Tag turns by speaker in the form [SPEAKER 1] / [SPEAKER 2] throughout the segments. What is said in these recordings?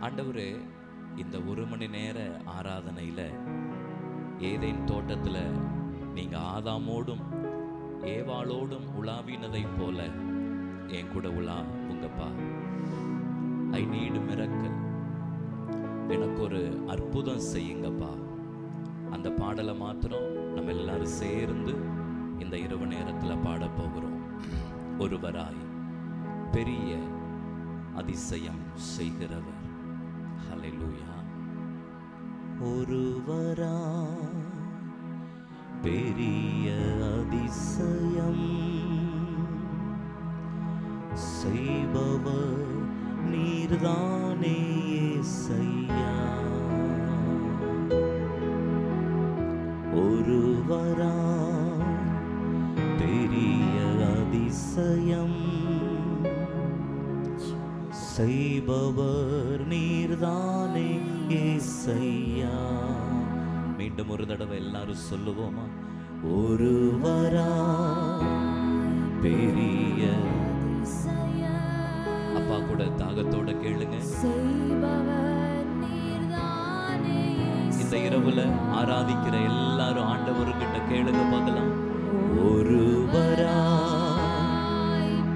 [SPEAKER 1] ஆண்டவரே, இந்த 1 மணி நேர ஆராதனையில் ஏதேன் தோட்டத்தில் நீங்கள் ஆதாமோடும் ஏவாளோடும் உலாவினதை போல என் கூட உலா உங்கப்பா. ஐ நீடு மிரக்கல். எனக்கு ஒரு அற்புதம் செய்யுங்கப்பா. அந்த பாடலை மாத்திரம் நம்ம எல்லாரும் சேர்ந்து இந்த இரவு நேரத்தில் பாட போகிறோம். ஒருவராய் பெரிய அதிசயம் செய்கிறவர். ஹல்லேலூயா. ஒருவராய் பெரிய அதிசயம் செய்பவர் நீர்தானே இயேசையா. ஒருவராய் பெரிய அதிசயம் செய்பவர் நீர்தானே இயேசையா. மீண்டும் ஒரு தடவை எல்லாரும் சொல்லுவோமா? ஒருவராய் பெரிய அப்பா கூட தாகத்தோட கேளுங்க. இந்த இரவுல ஆராதிக்கிற எல்லாரும் ஆண்டவர்கிட்ட கேளுங்க பார்க்கலாம். ஒருவராய்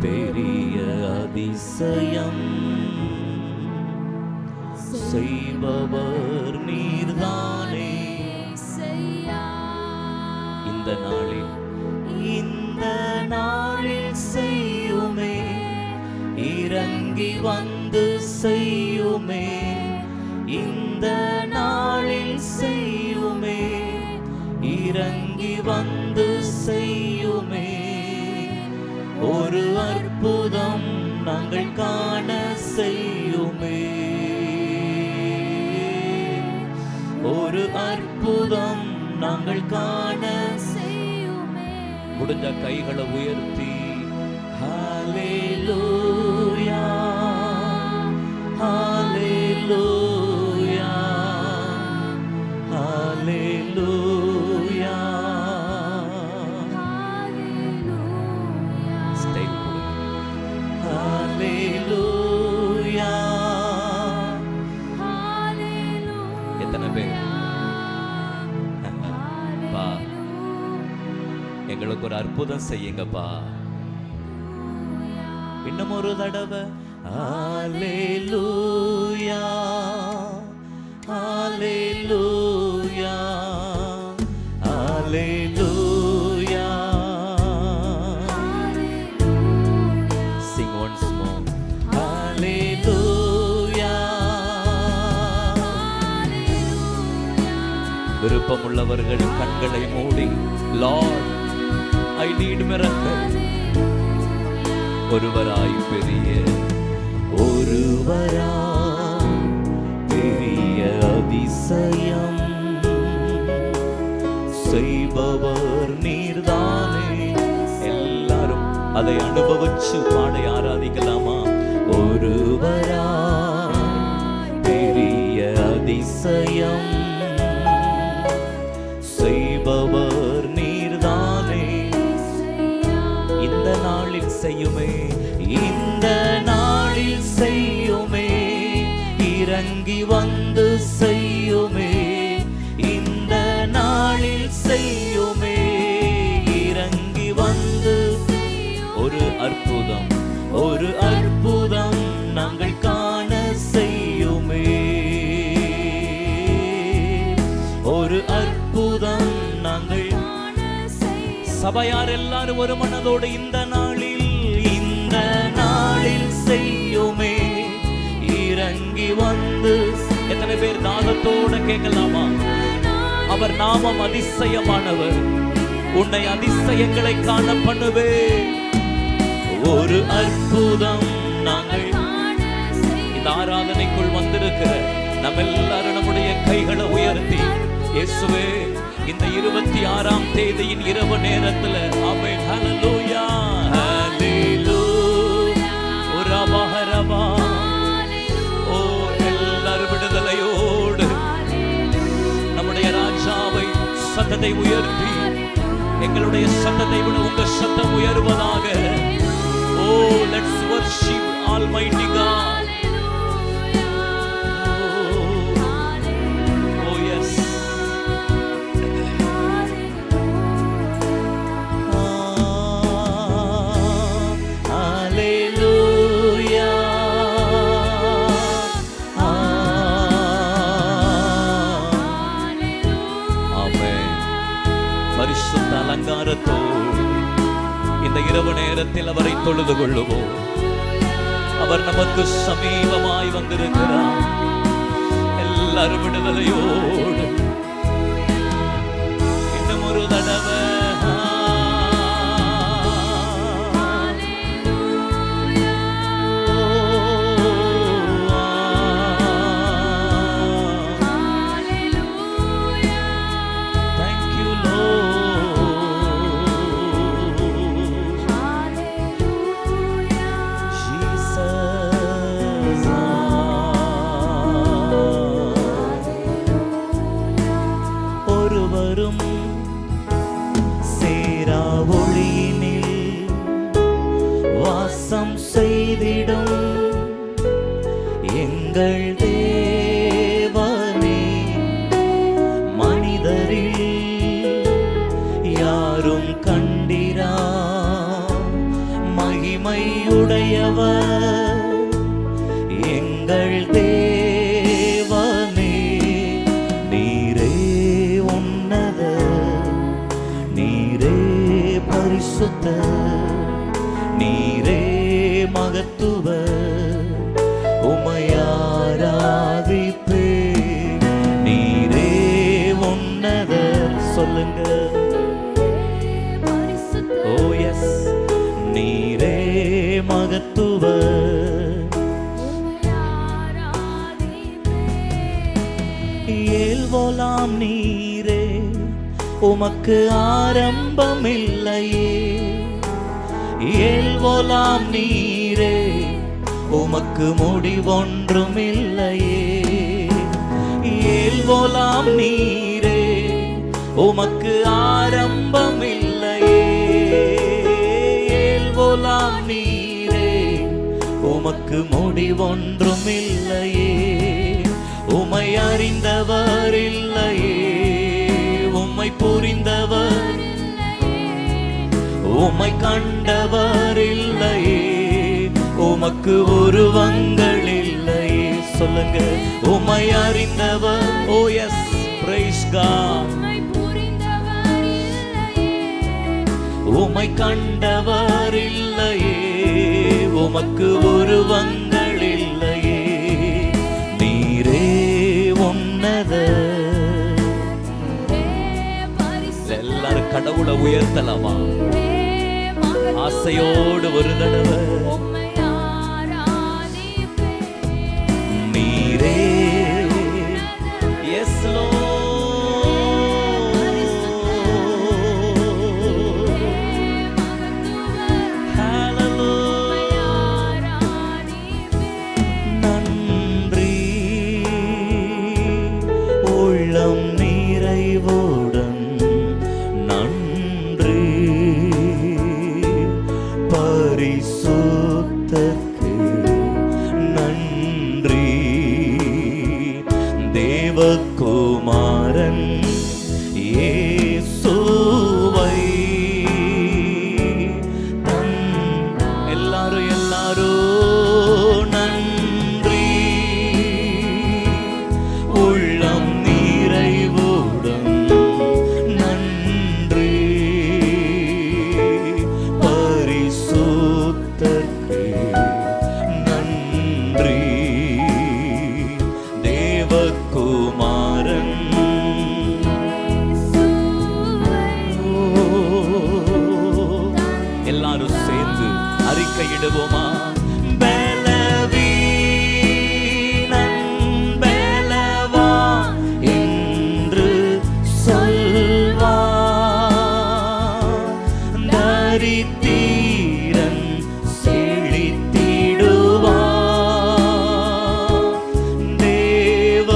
[SPEAKER 1] பெரிய அதிசயம் செய்பவர் நீர்தானே. இந்த நாளில் செய்யுமே, இறங்கி வந்து செய்யுமே. இந்த நாளில் செய்யுமே, இறங்கி வந்து செய்யுமே. ஒரு அற்புதம் நாங்கள் காண செய்யுமே. ஒரு அற்புதம் நாங்கள் காண செய்யுமே. முடிஞ்ச கைகளை உயர்த்தி ஹல்லேலூயா, ஹல்லேலூயா, ஹல்லேலூயா. ஸ்டைல் கொடுங்க. ஹல்லேலூயா. எத்தனை பேர் பா எங்களுக்கு ஒரு அற்புதம் செய்யுங்கப்பா. இன்னும் ஒரு தடவை ஹல்லேலூயா, ஹல்லேலூயா, ஹல்லேலூயா. Sing once more. ஹல்லேலூயா. விருப்பமுள்ளவர்கள் கண்களை மூடி, Lord, I need miracle. ஒருவராய் பெரிய அதிசயம் செய்பவர் நீர்தானே. எல்லாரும் அதை அனுபவிச்சு பாட ஆராதிக்கலாமா? ஒருவராய் பெரிய அதிசயம் செய்பவர் நீர்தானே. இந்த நாளில் செய்யுமே, இந்த நாளில் செய்யுமே, இறங்கி வந்து செய்யுமே. இந்த நாளில் செய்யுமே, இறங்கி வந்து ஒரு அற்புதம், ஒரு அற்புதம் நாங்கள் காண செய்யுமே. ஒரு அற்புதம் நாங்கள் சபையார் எல்லாரும் ஒரு மனதோடு இந்த நாளில் செய்யுமே, இறங்கி வந்து. எத்தனை பேர் தாகத்தோட கேட்கலாமா? அவர் நாமம் அதிசயமானவர். உன்னை அதிசயங்களை காண பண்ணுவே. ஒரு அற்புதம் நாங்கள் இந்த ஆராதனைக்குள் வந்திருக்கிற நம்ம எல்லாரும் நம்முடைய கைகளை உயர்த்தி, இயேசுவே, இந்த 26ஆம் தேதியின் இரவு நேரத்தில் ஆமென், ஹல்லேலூயா, ஹல்லேலூயா, ரபா. ஓ, எல்லாரும் விடுதலையோடு நம்முடைய ராஜாவை சத்தத்தை உயர்த்தி, எங்களுடைய சத்தத்தை விட உங்க சத்தம் உயர்வதாக. ஓ, let's worship Almighty God. இரவு நேரத்தில் அவரை தொழுது கொள்ளுவோம். அவர் நமக்கு சமீபமாய் வந்திருக்கிறார். எல்லாரும் விடுதலையோடு இன்னும் ஒரு தடவை செய்திடும் எங்கள் தேவனே, மனிதரில் யாரும் கண்டிரா மகிமையுடையவர் எங்கள் தேவனே. நீரே உன்னத, நீரே பரிசுத்த, நீரே மகத்துவ, உம்மை ஆராதிப்பே. நீரே உன்னத, சொல்லுங்க. ஓ எஸ், நீரே மகத்துவ, ஏல்வோலாம் நீரே, உமக்கு ஆரம்பமில்லையே. ஏல்வோலாம் நீரே, உமக்கு முடிவொன்றுமில்லையே. ஏல்வோலாம் நீரே, உமக்கு ஆரம்பமில்லையே. ஏல்வோலாம் நீரே, உமக்கு முடிவொன்றுமில்லையே. உம்மை அறிந்தவர் இல்லையே, உம்மை புரிந்தவர், உம்மை கண்டவர் இல்லையே, உமக்கு உருவங்கள் இல்லையே. சொல்லுங்க, உம்மை அறிந்தவர். ஓ எஸ், பிரைஸ் காட். உம்மை கண்டவர் இல்லையே, உமக்கு உருவங்கள் இல்லையே. நீரே உன்னத. எல்லாரும் கடவுளை உயர்த்தலாமா? ஆசையோடு ஒரு தடவை. நீரே எஸ் நன்றி உள்ளம் நிறைவோடன் நன்றி பரிசுத்தற்கு நன்றி தேவகுமாரன் இயேசுவை எல்லாரும் நன்றி உள்ளம் நிறைவுடன் நன்றி பரிசுத்தற்கு நன்றி தேவகுமாரன். எல்லாரும் சேர்ந்து அறிக்கையிடுவோமா? தரித்திரன் செழித்திடுவார். தேவ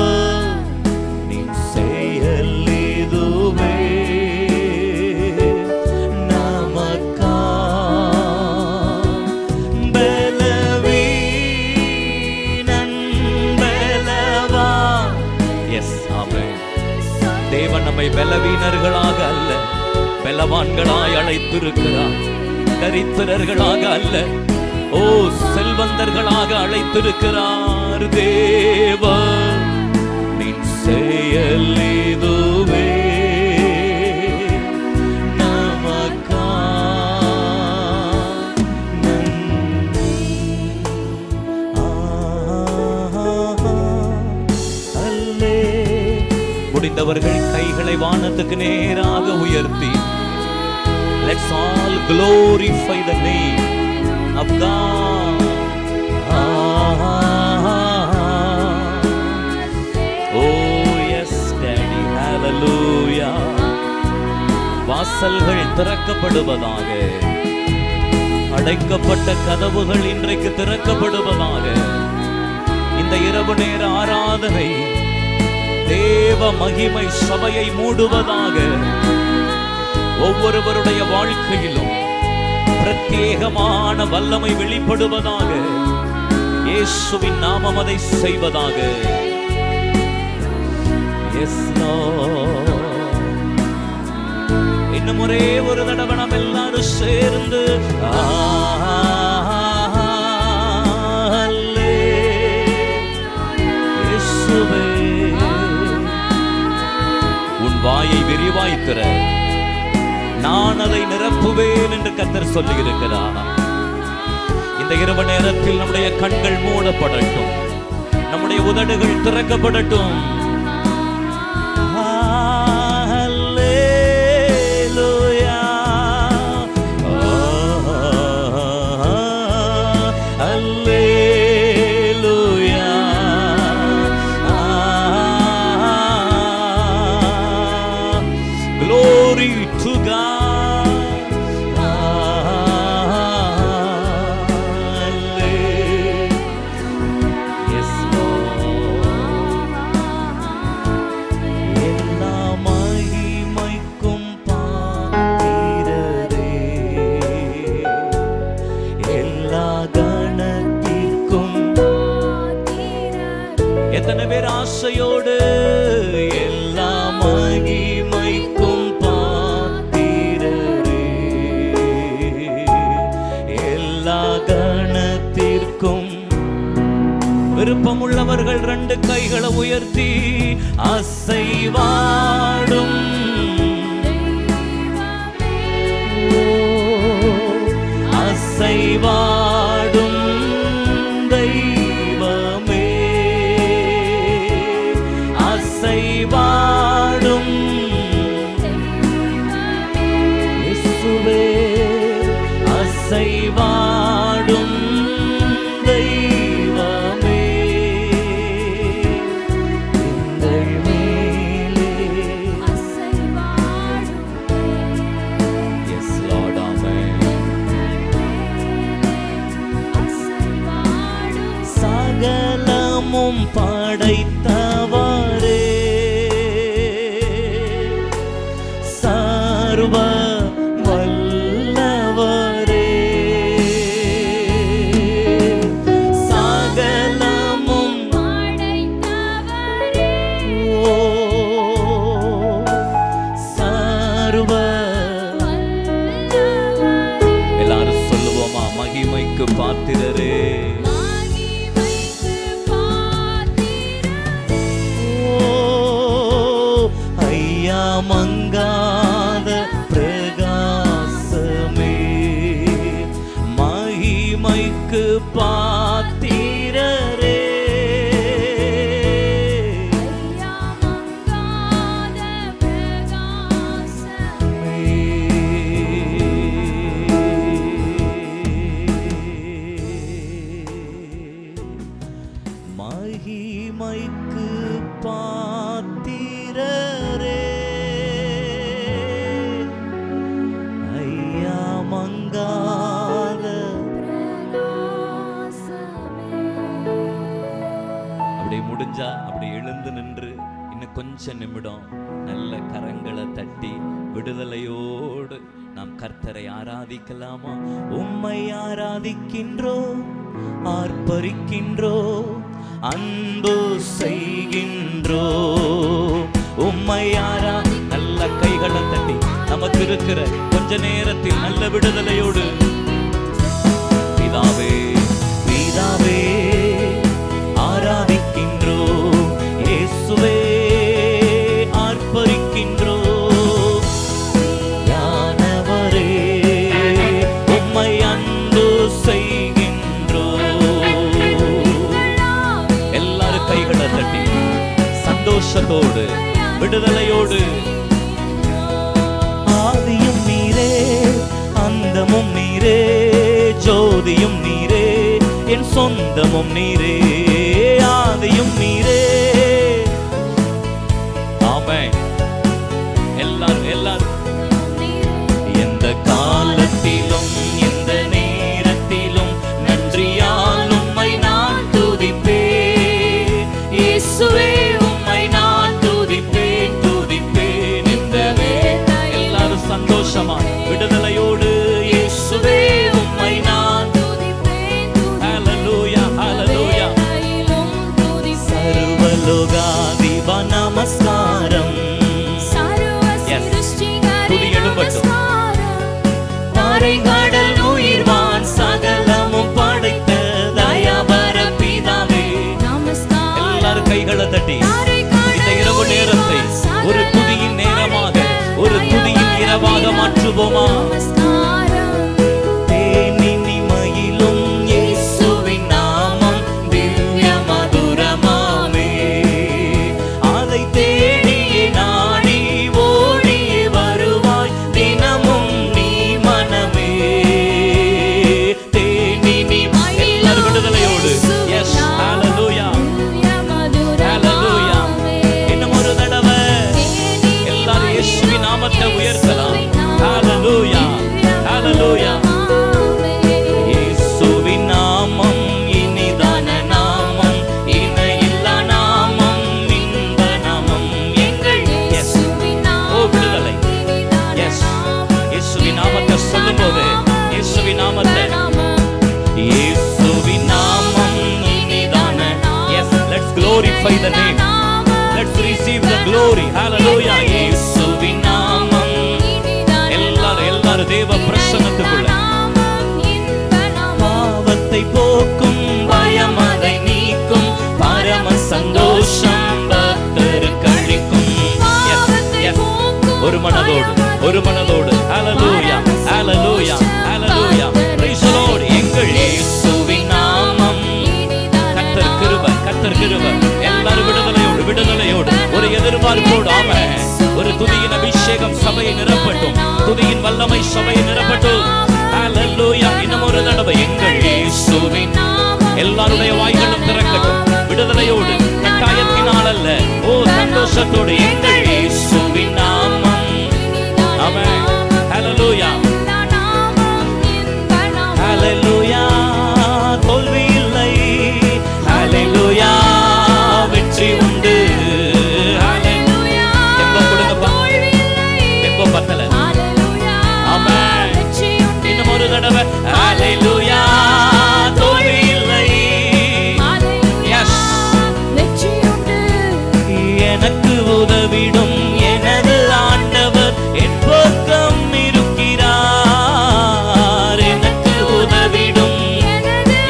[SPEAKER 1] நின் செயல் இதுவே நமக்கா. பலவீனன் பலவான். எஸ், ஆமென். தேவன் நம்மை பலவீனர்களாக அல்ல, பலவான்களாய் அழைத்திருக்கிறார். தரித்திரர்களாக அல்ல, ஓ செல்வந்தர்களாக அழைத்திருக்கிறார். தேவ நின் செயல் இதுவே நமக்கா. முடிந்தவர்கள் கைகளை வானத்துக்கு நேராக உயர்த்தி let's all glorify the name of God. Oh yes daddy, hallelujah. வாசல்கள் திறக்கப்படுவதாக, அடைக்கப்பட்ட கதவுகள் இன்றைக்கு திறக்கப்படுவதாக. இந்த இரவு நேர ஆராதனை தேவ மகிமை சபையை மூடுவதாக. ஒவ்வொருவருடைய வாழ்க்கையிலும் பிரத்யேகமான வல்லமை வெளிப்படுவதாக. இயேசுவின் நாமம் அதை செய்வதாக. Yes Lord. இன்னும் ஒரே ஒரு தடவை நாம் எல்லாரும் சேர்ந்து இயேசுவே, உன் வாயை விரிவாய் திற, நான் அதை நிரப்புவேன் என்று கர்த்தர் சொல்லி இருக்கிறார். இந்த இரவு நேரத்தில் நம்முடைய கண்கள் மூடப்படட்டும், நம்முடைய உதடுகள் திறக்கப்படட்டும். Glory to God. Yes Lord. எல்லா மகிமைக்கும் பாத்திரரே, எல்லா கணத்திற்கும். எத்தனை பேர் ஆசையோடு எல்லா மகிமைக்கும் பாத்திரரே, எல்லா கணத்திற்கும். விருப்பமுள்ளவர்கள் ரெண்டு கைகளை உயர்த்தி அசைவாடும் அசைவாடும் தெய்வமே, அசைவாடும் இயேசுவே, அசைவாடும் தெய்வமே, எங்கள் மேலே Yes Lord, amen. சகலமும் படைத்தவரே, சர்வ வல்லவரே, சகலமும் படைத்தவரே, ஓ சர்வ வல்லவரே. எல்லாரும் சொல்லுவோமா? மகிமைக்கு பாத்திரரே, மங்காத பிரகாசமே, மகிமைக்கு பாத்திரரே, மங்காத பிரகாசமே. மகிமைக்கு பாத்திரரே, மங்காத பிரகாசமே. அப்படி முடிஞ்சா அப்படி எழுந்து நின்று இன்னும் கொஞ்சம் நிமிடம் நல்ல கரங்களை தட்டி விடுதலையோடு நாம் கர்த்தரை ஆராதிக்கலாமா? உம்மை ஆராதிக்கின்றோம், ஆர்ப்பரிக்கின்றோம், அன்பு செய்கின்றோம். உம்மை நல்ல கைகளை தட்டி நமக்கு இருக்கிற கொஞ்ச நேரத்தில் நல்ல விடுதலையோடு பிதாவே பிதாவே ஆராதிக்கின்றோம், இயேசுவே ஆர்ப்பரிக்கின்றோம், ஞானவரே உம்மை அன்பு செய்கின்றோம். எல்லாரும் கைகளை தட்டி சந்தோஷத்தோடு விடுதலையோடு. ஆதியும் நீரே, அந்தமும் நீரே, ஜோதியும் நீரே, என் சொந்தமும் நீரே. ஆதியும் நீரே. ஆமென். எல்லாரும் எல்லாரும் எந்த காலத்திலும் எந்த நேரத்திலும் நன்றியால் உம்மை நான் துதிப்பேன். இயேசுவே உம்மை நான் துதிப்பேன் துதிப்பேன். இந்த எல்லாரும் சந்தோஷமா விடுதலையோடு. இயேசுவே உம்மை நான் துதிப்பேன். ஹல்லேலூயா ஹல்லேலூயா. சர்வலோகாதிப நமஸ்காரம். துதி எழும்பட்டும். கடல் உயிர்வான் சகலமும் படைத்த தயாபர பிதாவே. எல்லாரும் கைகளை தட்டி இந்த இரவு நேரத்தை ஒரு துதியின் நேரமாக, ஒரு துதியின் இரவாக மாற்றுவோமா? தேனினிமையிலும் இயேசுவின் நாமம் திவ்ய மதுரமாமே. அதை தேடியே நாடி ஓடியே வருவாய் தினமும் நீ மனமே. தேனினிமை எல்லாரும் விடுதலையோடு. எஸ் ஹல்லேலூயா ஹல்லேலூயா. இன்னும் ஒரு தடவை எல்லாரும் இயேசுவின் நாமத்தை உயர்த்தலாம். ஹல்லேலூயா ஹல்லேலூயா. இயேசுவின் நாமம் இனிதான நாமம், இணையில்லா நாமம், இன்ப நாமம் எங்கள். எஸ் ஓ விடுதலை. எஸ் இயேசுவின் நாமத்தை சொல்லும்போது, இயேசுவின் நாமத்தை, இயேசுவின் நாமம் இனிதான. Yes let's glorify the name. Let's receive the glory. Hallelujah. இயேசுவின் நாமம். எல்லாரும் தேவ பிரசன்னத்துக்குள்ள. பாவத்தை போக்கும், பயமதை நீக்கும், பரம சந்தோஷம் பக்தருக்கு அளிக்கும். ஒரு மனதோடு, ஒரு மனதோடு. ஹல்லேலூயா ஹல்லேலூயா ஹல்லேலூயா. Praise the Lord. எங்கள் இயேசுவின் நாமம். கர்த்தர் கிருபை, கர்த்தர் கிருபை. எல்லாரும் விடுதலையோடு, விடுதலையோடு, ஒரு எதிர்பார்ப்போடு. ஆமென். ஒரு துதியின் அபிஷேகம் சபையை நிரப்பட்டும். துதியின் வல்லமை சபையை நிரப்பட்டும். ஹல்லேலூயா. இன்னும் ஒரு தடவை எங்கள் இயேசுவின். எல்லாருடைய வாய்களும் திறக்கட்டும். விடுதலையோடு, கட்டாயத்தினால் அல்ல, ஓ சந்தோஷத்தோடு. எங்கள் இயேசுவின் நாமம். ஆமென். ஹல்லேலூயா ஹல்லேலூயா. தோல்வி இல்லை. ஹல்லேலூயா. வெற்றி உண்டு. தெம்பம் கொடுங்கப்பா. தெம்பம் பத்தல. ஆமென். இன்னும் ஒரு தடவை. ஹல்லேலூயா. தோல்வி இல்லை. எஸ். எனக்கு உதவிடும் எனது ஆண்டவர் என் பக்கம் இருக்கிறார். எனக்கு உதவிடும்.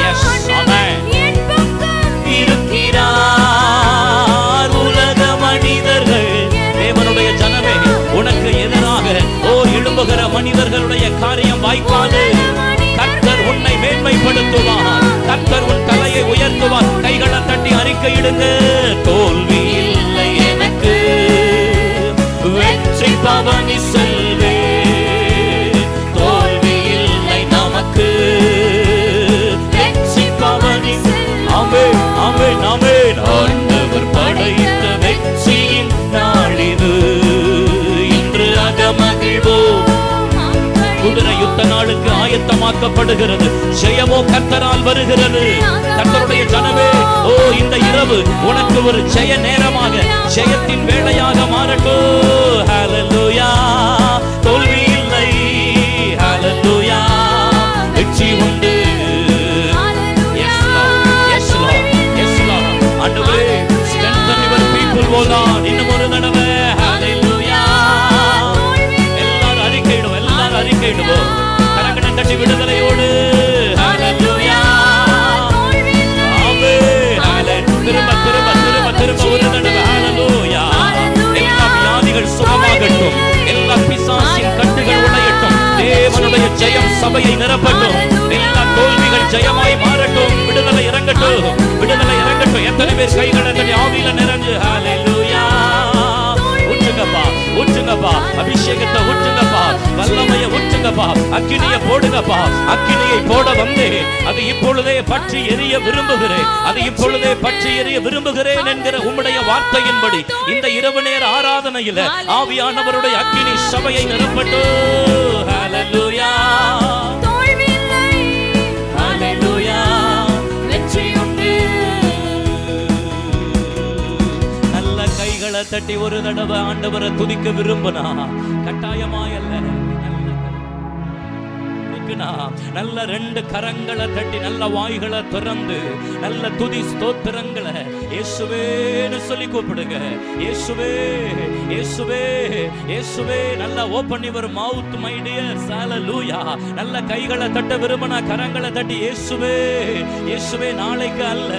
[SPEAKER 1] எஸ். ஆமென். இருக்கிறார். உலக மனிதர்கள், தேவனுடைய ஜனமே, உனக்கு எதிராக ஓ எழும்புகிற மனிதர்களுடைய காரியம் வாய்க்காது. கர்த்தர் உன்னை மேன்மைப்படுத்துவார். கர்த்தர் உன் தலையை உயர்த்துவார். கைகளை தட்டி அறிக்கையிடுங்க. தோல்வி இல்லை எனக்கு, வெற்றி பவனி செல்வே. தோல்வி இல்லை நமக்கு, வெற்றி பவனி. ஆமென் ஆமென் ஆமென். ஆண்டவர் படைத்த வெற்றியின் நாளிது. இன்று அகமகிழ்வோம். குதிரை யுத்த நாளுக்கு ஆயத்தமாக்கப்படுகிறது. ஜெயமோ கர்த்தரால் வருகிறது. கர்த்தருடைய ஜனமே, ஓ இந்த இரவு உனக்கு ஒரு ஜெய நேரமாக, ஜெயத்தின் வேளையாக மாறட்டும். ஹல்லேலூயா. தோல்வி இல்லை. ஹல்லேலூயா. வெற்றி உண்டு. Yes Lord. Yes Lord. Yes Lord. ஆண்டவரே, strengthen your people, O Lord. இன்னும் ஒரு தடவை. ஹல்லேலூயா. எல்லாரும் அறிக்கையிடுவோம், எல்லாரும் அறிக்கையிடுவோம். கரங்களை தட்டி விடுதலையோடு. ஹல்லேலூயா. ஆமென். ஹல்லேலூயா. திரும்ப திரும்ப திரும்ப திரும்ப ஒரு தடவை. ஹல்லேலூயா. எல்லா வியாதிகள் சுகமாகட்டும். எல்லா பிசாசின் கட்டுகள் உடையட்டும். தேவனுடைய ஜெயம் சபையை நிரப்பட்டும். எல்லா தோல்விகள் ஜெயமாய் மாறட்டும். விடுதலை இறங்கட்டும். விடுதலை இறங்கட்டும். எத்தனை பேர் கைகளை தட்டி ஆவியில நிறைஞ்சு ஹல்லேலூயா. ஊற்றுங்கப்பா, ஊற்றுங்கப்பா, அபிஷேகத்தை ஊற்றுங்கப்பா, வல்லமைய ஊற்றுங்கப்பா, அக்கினியை போடுங்கப்பா. அக்கினியை போட வந்தே அது இப்பொழுதே பற்றி எரிய விரும்புகிறேன், அது இப்பொழுதே பற்றி எரிய விரும்புகிறேன் என்கிற உம்முடைய வார்த்தையின்படி இந்த இரவு நேர ஆராதனையில ஆவியானவருடைய அக்கினி சபையை நிரப்பட்டும். ஹல்லேலூயா,
[SPEAKER 2] தோல்வியில்லை,
[SPEAKER 1] ஹல்லேலூயா,
[SPEAKER 2] வெற்றி உண்டு.
[SPEAKER 1] நல்ல கைகளை தட்டி ஒரு தடவை ஆண்டவரை துதிக்க விரும்பினா கட்டாயமாயல்ல, நல்ல ரெண்டு கரங்களை தட்டி நல்ல வாய்களை திறந்து நல்ல துதி ஸ்தோத்திரங்களை இயேசுவேன்னு சொல்லி கூப்பிடுங்க. இயேசுவே, இயேசுவே, இயேசுவே. நல்ல open your mouth my dear. Hallelujah. நல்ல கைகளை தட்ட விரும்பினா கரங்களை தட்டி இயேசுவே, இயேசுவே. நாளைக்கு அல்ல,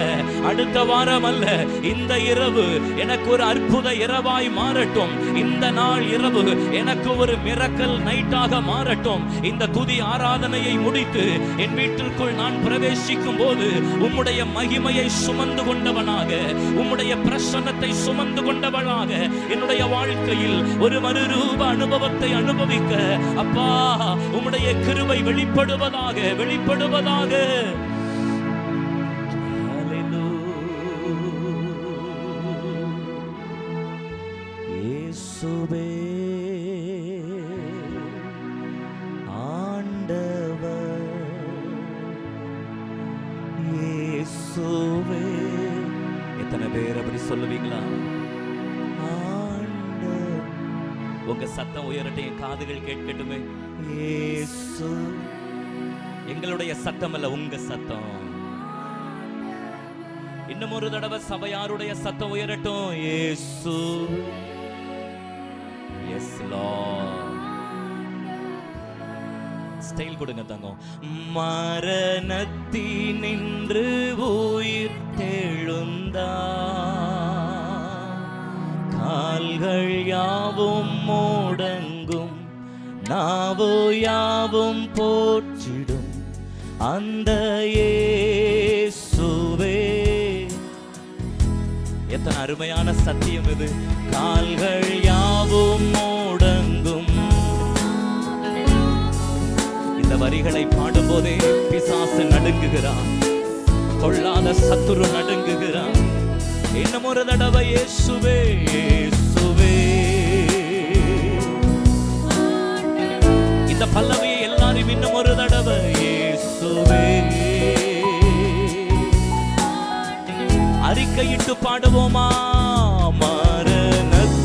[SPEAKER 1] அடுத்த வாரம் அல்ல, இந்த இரவு எனக்கு ஒரு அற்புத இரவாய் மாறட்டும். இந்த நாள் இரவு எனக்கு ஒரு மிரக்கல் நைட்டாக மாறட்டும். இந்த துதி ஆராதனையை முடித்து என் வீட்டிற்குள் நான் பிரவேசிக்கும் போது உம்முடைய மகிமையை சுமந்து கொண்டவனாக, உம்முடைய பிரசன்னத்தை சுமந்து கொண்டவனாக என்னுடைய வாழ்க்கையில் ஒரு மறுரூப அனுபவத்தை அனுபவிக்க அப்பா உம்முடைய கிருபை வெளிப்படுவதாக, வெளிப்படுவதாக. இயேசுவே எத்தனை பேர் அப்படி சொல்லுவீங்களா? உங்க சத்தம் உயரட்டும், என் காதுகள் கேட்கட்டுமே. இயேசு. எங்களுடைய சத்தம் அல்ல, உங்க சத்தம். இன்னும் ஒரு தடவை சபையாருடைய சத்தம் உயரட்டும். இயேசு. S Lord. ஸ்டைல் கொடுங்க தங்கம். மரணத்தினின்று உயிர் தெழுந்தா, கால்கள் யாவும் முடங்கும், நாவு யாவும் போற்றிடும் அந்த இயேசுவே. எத்தனை அருமையான சத்தியம் இது. கால்கள் யாவும் முடங்கும். இந்த வரிகளை பாடும்போதே பிசாசு நடுங்குகிறான், கொள்ளாத சத்துரு நடுங்குகிறான். இன்னும் ஒரு தடவை இயேசுவே, இயேசுவே. இந்த பல்லவியை எல்லாரும் இன்னும் ஒரு தடவை இயேசுவே அறிக்கையிட்டு பாடுவோமா? மரணத்தினின்று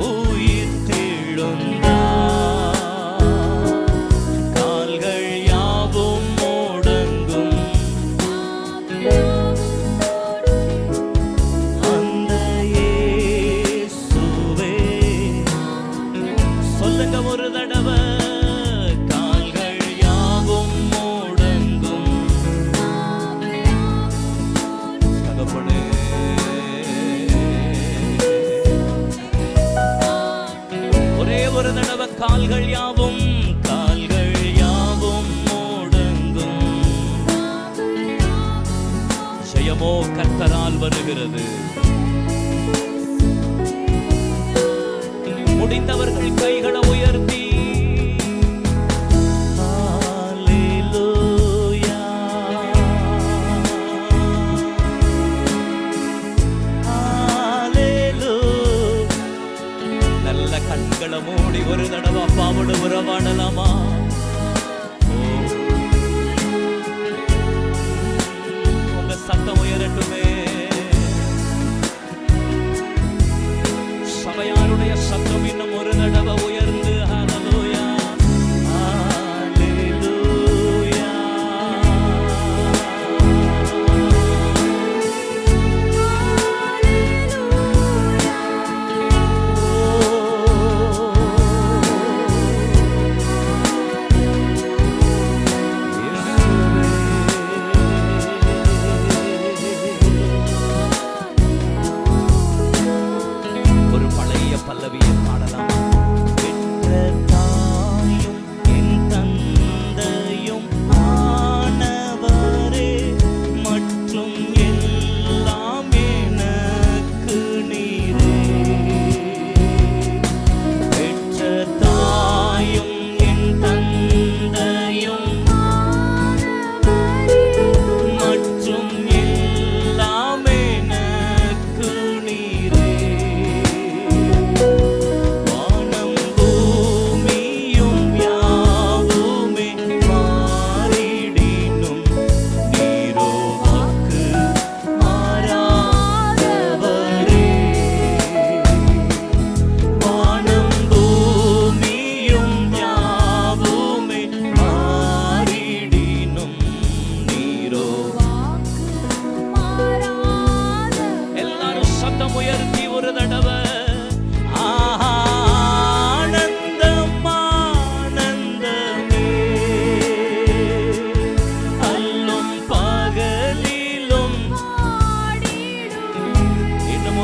[SPEAKER 1] உயிர் தெழுந்தா, கால்கள் யாவும் முடங்கும், அந்த இயேசுவே. சொல்லுங்க ஒரு தடவை. கால்கள் யாவும் முடங்கும். தகப்பனே, ஒரே ஒரு தடவை. கால்கள் யாவும், கால்கள் யாவும் முடங்கும். ஜெயமோ கர்த்தரால் வருகிறது. முடிந்தவர்கள் கைகளை உயர்த்தி ஹல்லேலூயா, ஹல்லேலூயா. நல்ல கண்களை மூடி ஒரு தடவை அப்பாவோடு உறவாடலாமா? உங்க சத்தம் உயரட்டுமே. சபையாருடைய சத்தம் இன்னும் ஒரு தடவை உயர்ந்து ஹல்லேலூயா, ஹல்லேலூயா.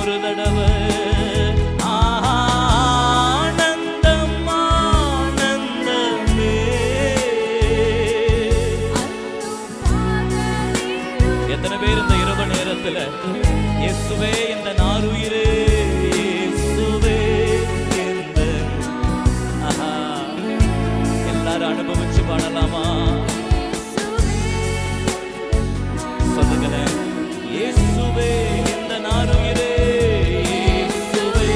[SPEAKER 1] ஒரு தடவை ஆனந்தம் ஆனந்தமே. எத்தனை பேர் இந்த இரவு நேரத்துல இயேசுவே இந்த நாருயிரே, இயேசுவே இந்த எல்லாரும் அனுபவிச்சு பாடலாமா? சொல்லுங்களேன். இயேசுவே இந்த நாருயிரே, இயேசுவே.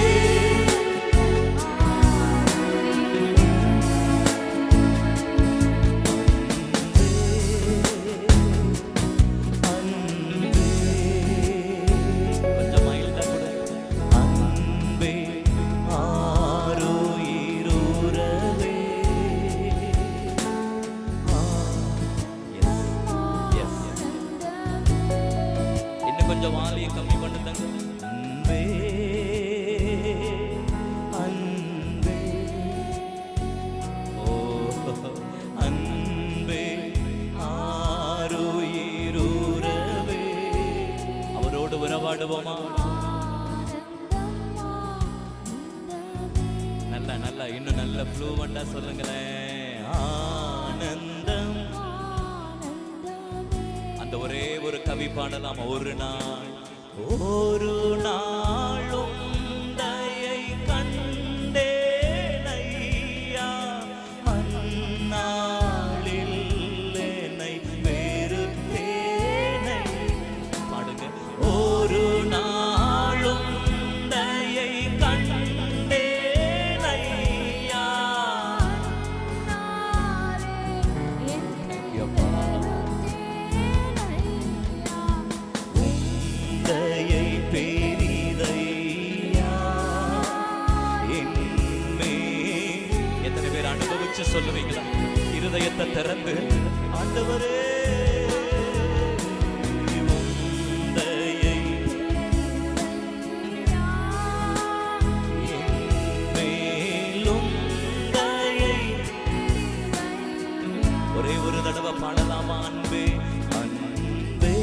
[SPEAKER 1] கொஞ்சம் மைல்டா கூட. அன்பே ஆருயிருவே. இன்னும் கொஞ்சம் வாலியை கம்மி பண்ணுங்க. அன்பே அன்பே ஓ அன்பே ஆருயிருவே. அவரோடு உறவாடுவோமா? நல்ல நல்ல இன்னும் நல்ல ஃப்ளூவண்டா சொல்லுங்களேன். ஆனந்தம். அந்த ஒரே ஒரு கவி பாடலாம். ஒரு நாள் ஒரு நாளும் தயை கண்டேனையா, அந்நாளில் என்னை வெறுத்தேனை. பாடுங்க. ஒரு நாளும் தயை கண்டேனையா. தயை பெரிதையா என்மேல். எத்தனை பேர் அனுபவிச்சு சொல்லுவீங்களா? இருதயத்தை திறந்து ஆண்டவரே உம் தயை என்மேலும் தயை. ஒரே ஒரு தடவை பாடலாமா? அன்பே அன்பே.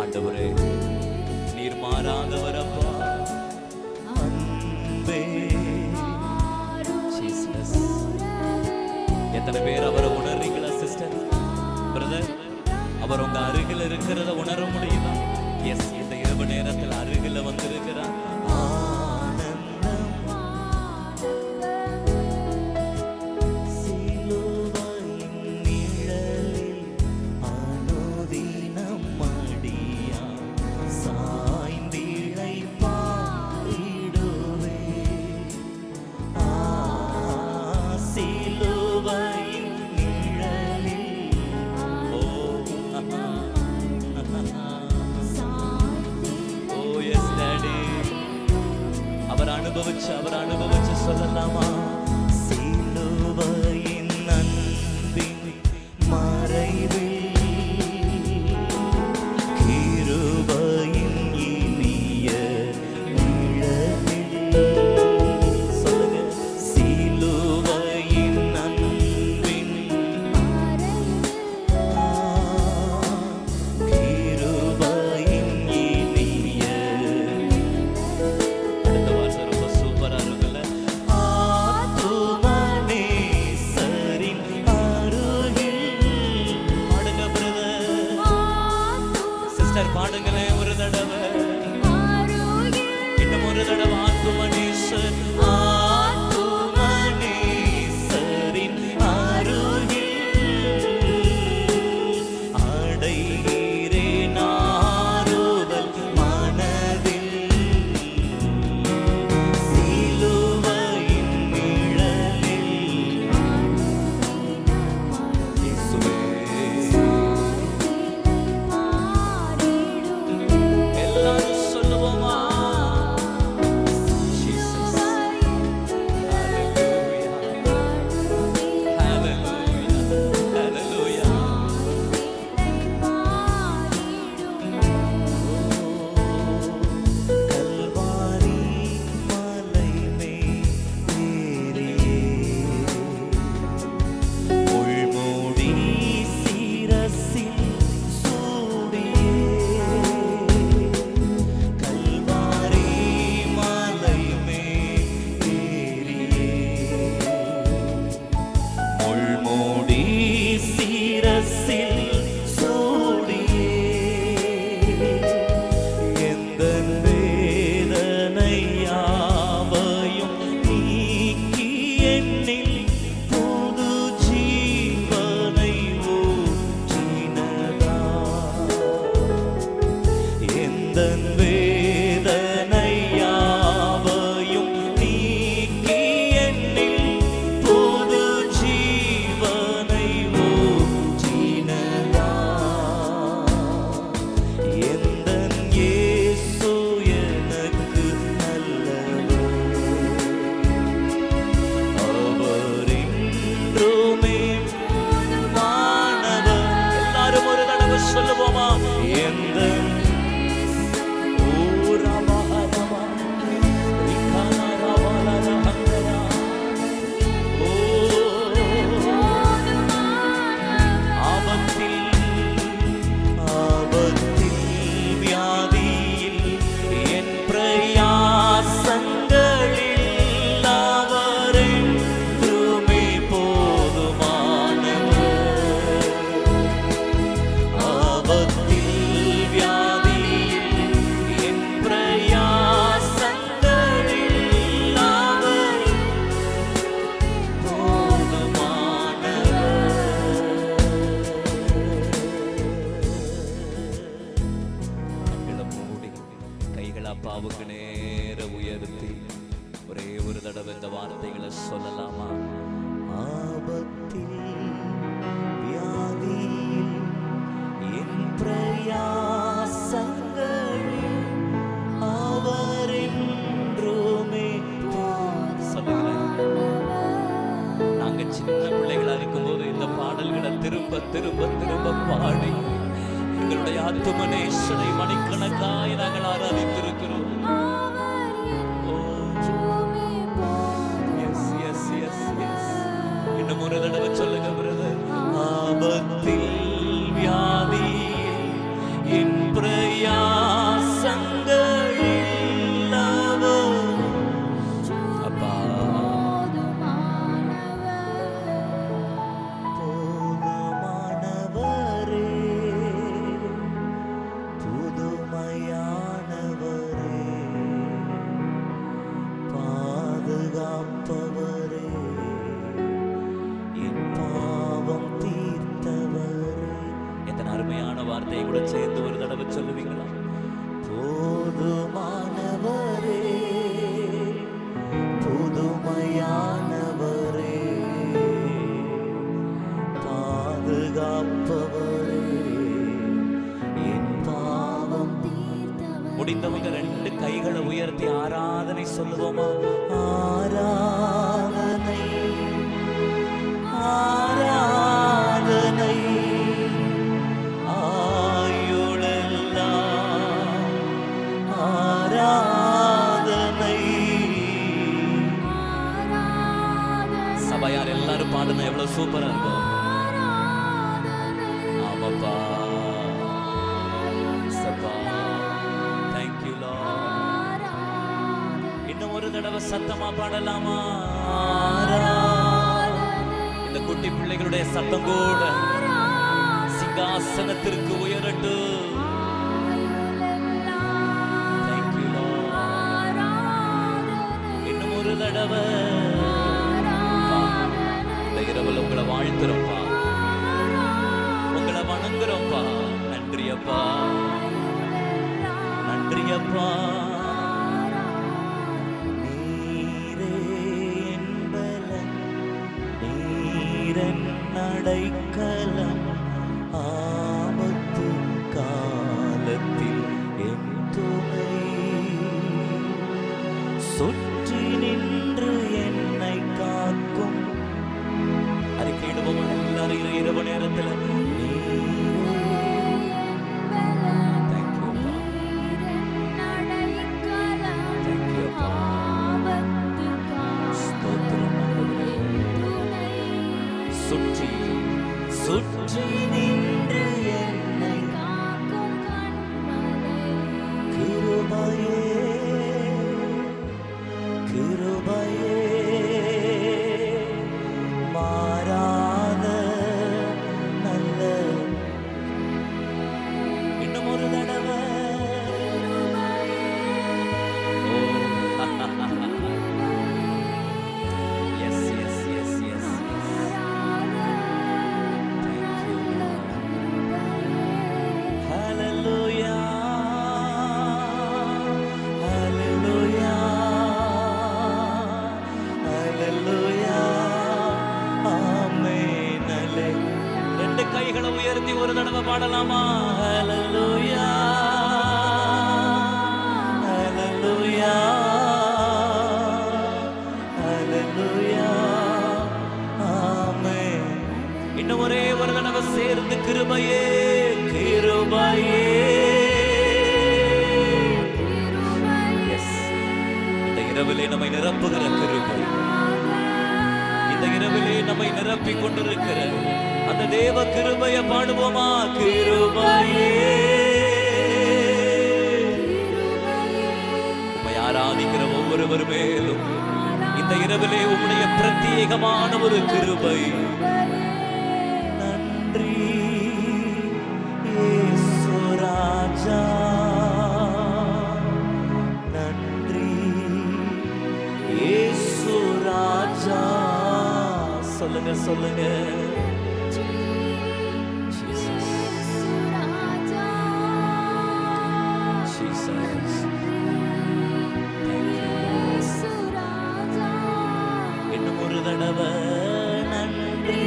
[SPEAKER 1] ஆண்டவரே நீர் மாறாதவரப்பா. அன்பே ஜீசஸ். எத்தனை பேர் அவரை உணர்றீங்களா சிஸ்டர், பிரதர்? அவர் உங்க அருகில் இருக்கிறத உணர முடியுமா? எஸ், இந்த இரவு நேரத்தில் அருகில் வந்திருக்கிறார். அவர் அனுபவிச்சு சொல்லலாமா? சிலுவையின் அன்பின் மறைவில் கிருபையின் இனிய நிழலில். சொல்லுங்க. சிலுவையின் அன்பின் கிருபையின் இனிய. அடுத்த வார்த்தை ரொம்ப சூப்பரா இருக்குல்ல. ஆத்துமனேசரின் அருகில். பாடுங்க பிரதர். சிஸ்டர் பாடுங்களேன் ஒரு தடவை. இன்னும் ஒரு தடவை. ஆத்துமனேசர் ஆத்துமனேசரின் அருகில் அடைகிறேன் ஆறுதல் மனதில். சிலுவையின் நிழலில் இயேசுவே. எல்லாரும் சொல்லுவோமா? ஜீசஸ். எந்தன் வேதனை யாவையும் நீக்கி என்னில் புது ஜீவனை ஊற்றினதாம். எந்தன் இயேசு எனக்கு நல்லவர், அவர் என்றுமே போதுமானவர். எல்லாரும் ஒரு தடவை சொல்லுவோமா? எந்தன் அப்பாவுக்கு நேர உயர்த்தி ஒரே ஒரு தடவை இந்த வார்த்தைகளை சொல்லலாமா? ஆபத்தில் வியாதியில் என் பிரயாசங்களில் அவர் என்றுமே சொல்லுங்களேன். நாங்க சின்ன பிள்ளைகளா இருக்கும்போது இந்த பாடல்களை திரும்ப திரும்ப திரும்ப பாடி எங்களுடைய ஆத்துமனேஸ்வரை மணிக்கணக்காய் நாங்கள் ஆராதித்திருக்கிறோம். இன்னும் ஒரு தடவை சொல்லுங்க பிரதர். ஆபத்தில் வியாதியில் என் பிரயாசங்களில் அவர் அப்பா வார்த்தையை கூட சேர்ந்து ஒரு தடவை சொல்லுவீங்களா? போதுமானவரே, புதுமையானவரே, பாதுகாப்பவரே, என் பாவம் தீர்த்தவரே. முடிந்தவங்க ரெண்டு கைகளை உயர்த்தி ஆராதனை சொல்லுவோமா? ஆராதனை ஆராதனை சபையார் எல்லாரும் பாடுனா எவ்வளவு சூப்பரா இருக்கும். ஆமாப்பா சபா. Thank you Lord. இன்னும் ஒரு தடவை சத்தமா பாடலாமா? இந்த குட்டி பிள்ளைகளுடைய சத்தம் கூட சிங்காசனத்திற்கு உயரட்டும். Thank you Lord. இன்னும் ஒரு தடவை இரவில் உங்களை வாழ்த்துறோம்ப்பா, உங்களை வணங்குறோம்ப்பா. நன்றி அப்பா, நன்றி அப்பா. நீரே என்பலன், நீரன் அடைக்கலம், ஆபத்து காலத்தில் என் துணை, சுற்றி நின்று என்னை காக்கும். அறிக்கையிடுவோம் எல்லாரும் இரவு நேரத்தில். சுற்றி இரவிலே நம்மை நிரப்புகிற கிருபை, இந்த இரவிலே நம்மை நிரப்பிக் கொண்டிருக்கிற அந்த தேவ கிருபையை பாடுவோமா? கிருபையே உம்மை ஆராதிக்கிற ஒவ்வொருவர் மேலும் இந்த இரவிலே உம்முடைய பிரத்யேகமான ஒரு கிருபை. நன்றி இயேசு ராஜா, நன்றி இயேசு ராஜா. சொல்லுங்க சொல்லுங்க. இன்னும் ஒரு தடவை நன்றி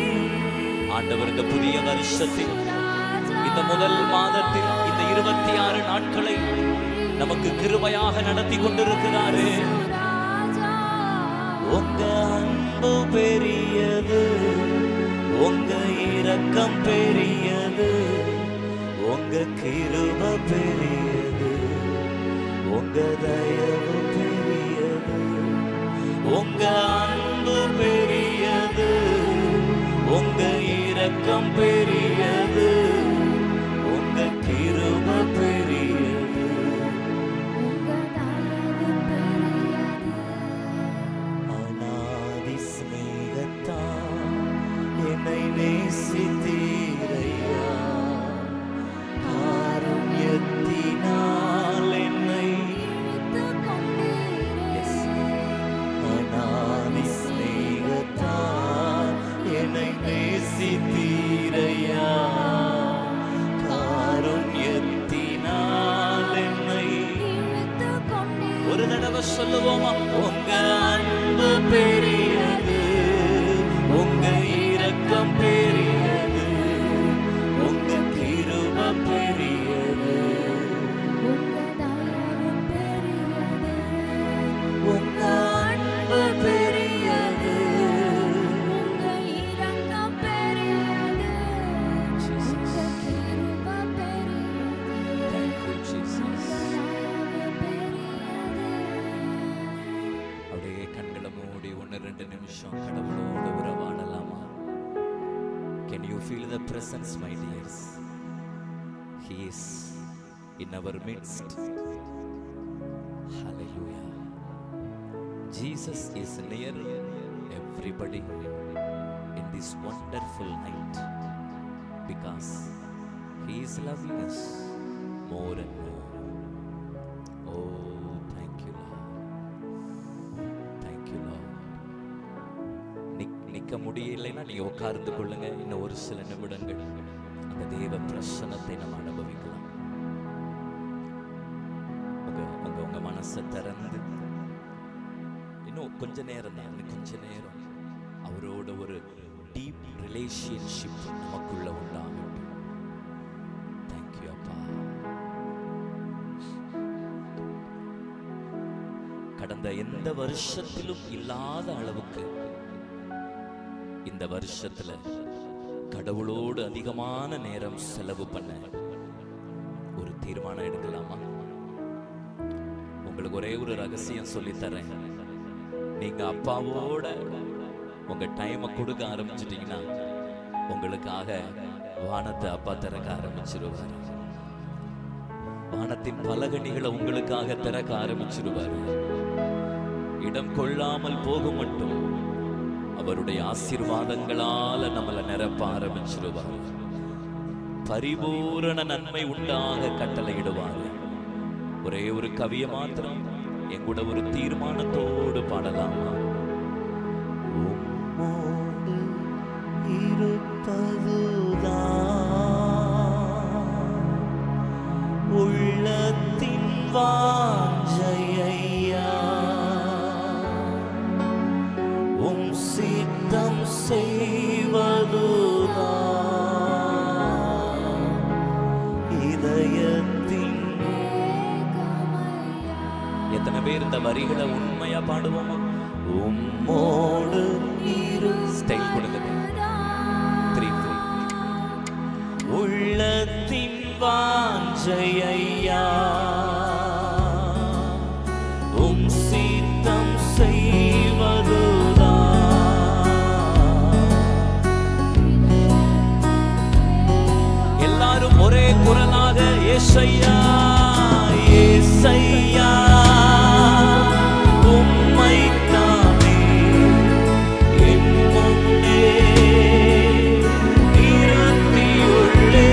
[SPEAKER 1] ஆண்டவர். இந்த புதிய வருஷத்தில், இந்த முதல் மாதத்தில், இந்த 26 நாட்களை நமக்கு கிருபையாக நடத்தி கொண்டிருக்கிறாரு. உங்க அன்பு பெரியது, உங்க இரக்கம் பெரியது, உங்க கிருபை பெரியது, உங்க தயவு பெரியது. உங்க அன்பு பெரியது, உங்க இரக்கம் பெரியது, உங்க கிருபை பெரியது. அநாதி ஸ்நேகத்தால் என்னை நேசித்தீரையா, காருண்யத்தினால் என்னை அநாதி ஸ்நேகத்தால் என்னை நேசித்தீரையா, காருண்யத்தினால் என்னை. ஒரு தடவை சொல்லுவோமா? உங்க அன்பு பெரியது, உங்க இரக்கம் பெரியது, உங்க கிருபை பெரியது, உங்க அன்பு பெரியது. அப்படியே கண்களை மூடி 1-2 நிமிஷம் கடவுளோடு உறவாடலாமா? Can you feel the presence, my dears? He is in our midst. Hallelujah. Jesus is near everybody in this wonderful night because He is loving us more and more. Oh, thank you, Lord. Thank you, Lord. நிக்க முடியலைன்னா நீங்க உட்கார்ந்து கொள்ளுங்க. இன்னும் ஒரு சில நிமிடங்கள் அந்த தேவ பிரசன்னத்தை நம்ம அனுபவிக்கலாம். உங்க மனசை திறந்து இன்னும் கொஞ்ச நேரம் தான், கொஞ்ச நேரம் அவரோட ஒரு டீப் ரிலேஷன்ஷிப் நமக்குள்ள உண்டாகட்டும். தேங்க்யூ அப்பா. கடந்த எந்த வருஷத்திலும் இல்லாத அளவுக்கு இந்த வருஷத்துல கடவுளோடு அதிகமான நேரம் செலவு பண்ண ஒரு தீர்மானம் எடுக்கலாமா? உங்களுக்கு ஒரே ஒரு ரகசியம் சொல்லித்தரேன். நீங்க அப்பாவோட உங்க டைமை கொடுக்க ஆரம்பிச்சிட்டீங்கன்னா உங்களுக்காக வானத்தை அப்பா திறக்க ஆரம்பிச்சிருவாரு. வானத்தின் பலகணிகளை உங்களுக்காக திறக்க ஆரம்பிச்சிருவாரு. இடம் கொள்ளாமல் போக மட்டும் அவருடைய ஆசீர்வாதங்களால நம்மளை நிரப்ப ஆரம்பிச்சிருவார். பரிபூரண நன்மை உண்டாக கட்டளையிடுவார். ஒரே ஒரு கவிய மாத்திரம் எங்கூட ஒரு தீர்மானத்தோடு பாடலாமா? உம்மோடு இருப்பதுதான் உள்ளத்தின் வாஞ்சையா, உம் சித்தம் செய்வதுதான் இதயத்தின். எத்தனை பேர் இந்த வரிகளை உண்மையா பாடுவோமா? உம்மோடு இரு ஸ்டைல் கொடுங்க. 3-4 உள்ளத்தின் வாஞ்சையா, உம் சித்தம் ஏசையா ஏசையா உம்மைத்தானே என் முன்னே நிறுத்தியுள்ளே.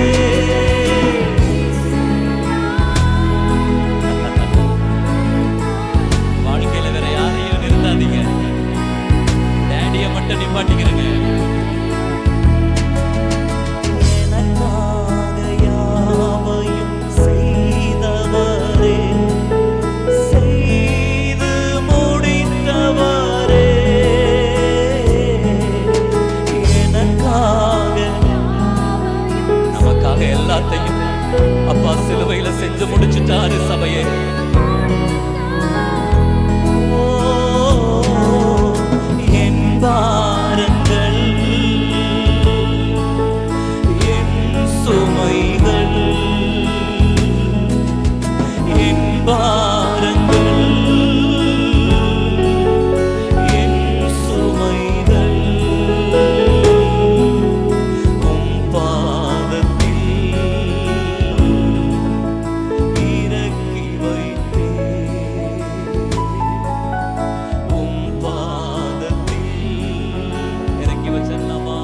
[SPEAKER 1] வாழ்க்கையில வேற யாரையும் நிறுத்தாதீங்க, டேடியை மட்டும் நிப்பாட்டிக்கிறேங்க. எல்லாத்தையும் அப்பா சிலுவையில செஞ்சு முடிச்சுட்டாரு சபையே. என் பாரங்கள் என் சுமைகள் என் பாரங்கள் என் சுமைகள் உம் பாதத்தில் இறக்கி வைத்தேன். உம் பாதத்தில் இறக்கி வச்சிடலாமா?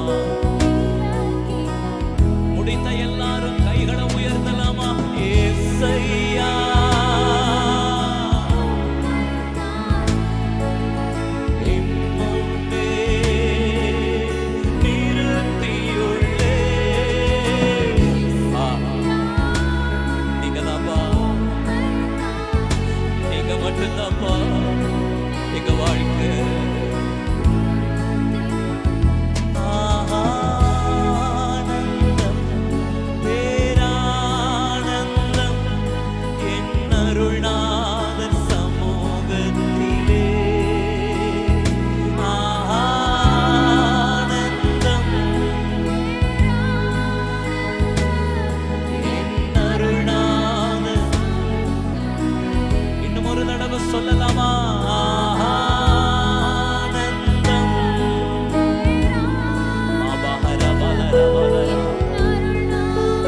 [SPEAKER 1] முடிந்த எல்லாரும் கைகளை உயர்த்தலாமா? ஏசையா என் முன்னே நிறுத்தியுள்ளே. நீங்கதாப்பா, நீங்க மட்டும்தாப்பா எங்க வாழ்க்கை. ஆனந்தம் பேரானந்தம் என் அருள்நாதர் சமூகத்திலே. ஆனந்தம் என் அருள்நாதர். இன்னும் ஒரு தடவை சொல்லலாமா? ஆனந்தம்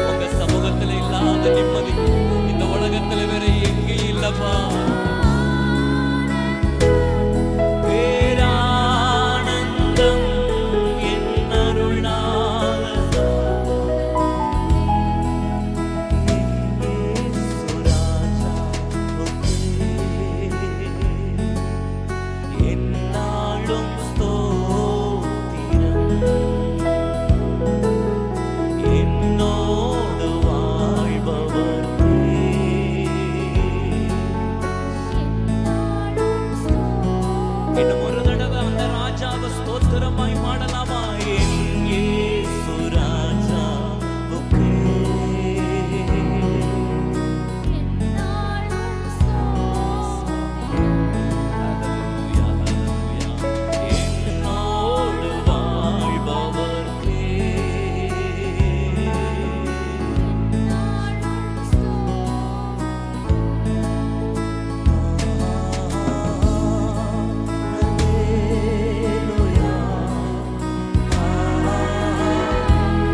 [SPEAKER 1] உங்க சமூகத்துல இல்லாத நிம்மதி இந்த உலகத்துல வேற எங்கேயும் இல்லப்பா. பேரானந்தம் என் அருள்நாதர் என்னாலும் ஸ்தோத்திரம். என்னோடு வாழ்பவர்க்கே இன்னும் ஒரு தடவை அந்த ராஜாவை ஸ்தோத்திரமாய் பாடலாமா? என் இயேசு ராஜாவுக்கே. ஹல்லேலூயா, ஹல்லேலூயா. என்னோடு வாழ்பவர்க்கே.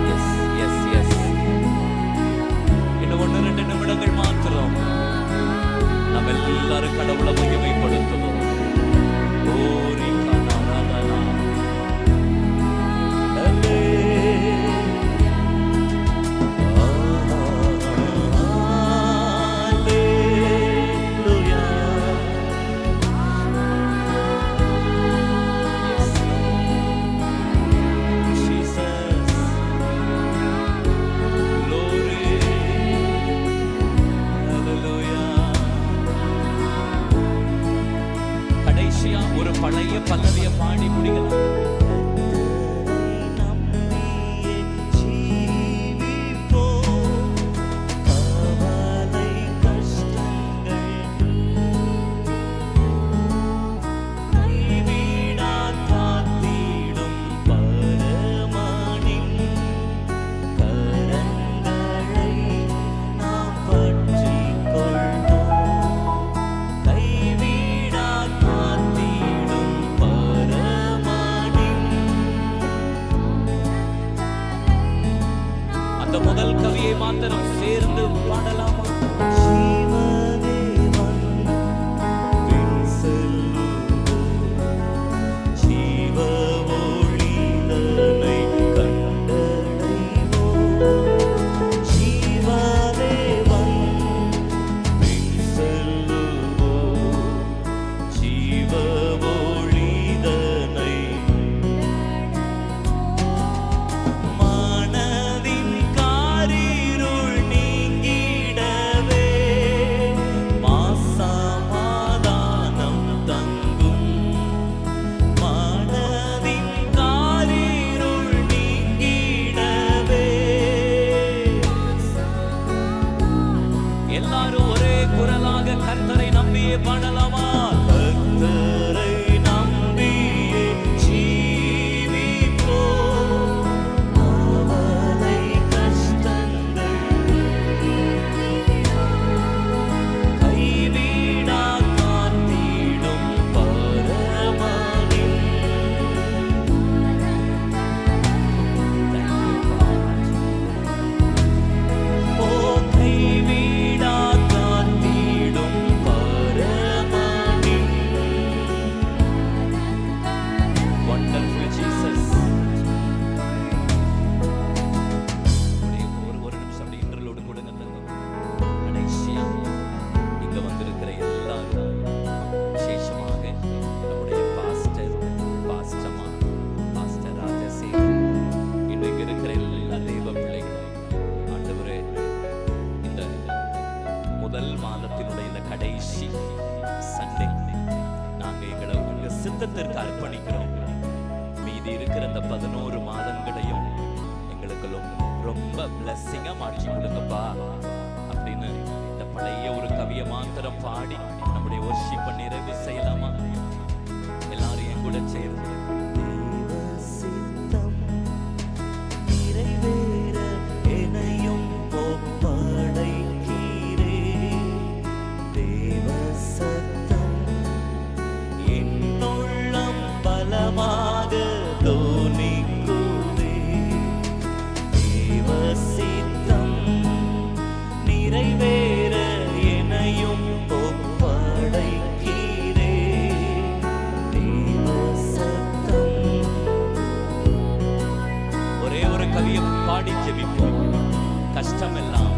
[SPEAKER 1] Yes, yes, yes. இன்னும் 1-2 நிமிடங்கள் மாத்திரம் நம்ம எல்லாரும் கடவுளை மகிமைப்படுத்துவோம். ஓரி கனரதனா. Hallelujah. Yes, Jesus. Glory. Hallelujah. கடைசியா ஒரு பழைய பல்லவியை பாடி முடிக்கலாம். நம்பியே ஜீவிப்போம். கவலை கஷ்டங்கள் கைவிடா காத்திடும் பரமனின் கரங்களை நாம் பற்றிக் கொள்வோம். கைவிடா காத்திடும் பரமனின் கர்த்தரை நம்பியே பாடலாமா? கர்த்தரை நம்பியே ஜீவிப்போம், கவலை கஷ்டங்கள் கைவிடா காத்திடும் பரமனின். ஓ கைவிடா காத்திடும் பரமனின். Wonderful Jesus. ஒரு நிமிஷம் அப்படி இன்டர்லோடு கொடுங்க தங்கம். கடைசியா இங்க வந்திருக்கிற எல்லாரும், விசேஷமாக நம்முடைய பாஸ்டர் ராஜசேகர், இன்றைக்கு இருக்கிற எல்லா தெய்வ பிள்ளைகளும், ஆண்டவரே, இந்த முதல் மாதத்தினுடைய இந்த கடைசி சண்டே நாங்க எங்களை உங்க சித்தத்திற்கு அர்ப்பணிக்கிறோம். மீதி இருக்கிற இந்த 11 மாதங்களையும் எங்களுக்கு ரொம்ப பிளஸ்ஸிங்கா மாற்றி கொடுங்கப்பா அப்படின்னு இந்த பழைய ஒரு கவியை மாத்திரம் பாடி நம்முடைய வொர்ஷிப்பை நிறைவு செய்யலாமா? எல்லாரும் என் கூட சேர்ந்து தேவ சித்தம் நிறைவேற என்னையும் ஒப்படைக்கிறே, தேவ சத்தம் என்னுள்ளம் பலமாக தோனிக்குதே, தேவ சித்தம் நிறைவேற என்னையும் ஒப்படைக்கிறே, தேவ சத்தம். ஒரே ஒரு கவியை பாடி ஜெபிப்போம். கஷ்டமெல்லாம்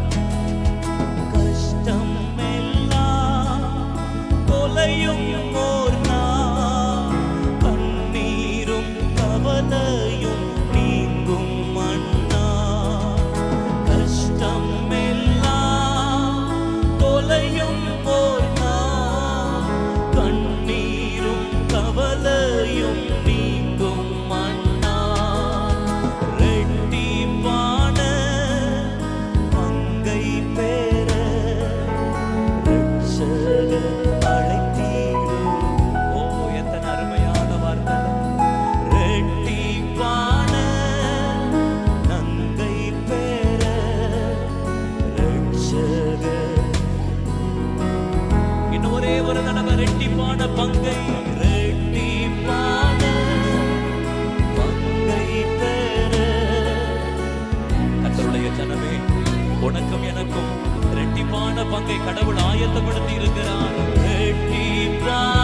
[SPEAKER 1] கொலையும் ஓர் நாள், கண்ணீரும் கவலையும் நீங்கும் மன்னா. கஷ்டம் எல்லாம் கொலையும் ஓர் நாள், கண்ணீரும் கவலையும் நீங்கும் மன்னா. ரெட்டிப்பான பங்கை பெற ரட்சகர் அழைத்தீரே. ஓ எத்தனை அருமையான வார்த்தை! ரெட்டிப்பான நங்கை பெற ரட்சகர். இன்னும் ஒரே ஒரு தடவை ரெட்டிப்பான பங்கை பெற. கர்த்தருடைய ஜனமே, உனக்கும் எனக்கும் ரெட்டிப்பான பங்கை கடவுள் ஆயத்தப்படுத்தி இருக்கிறார். ரெட்டிப்பான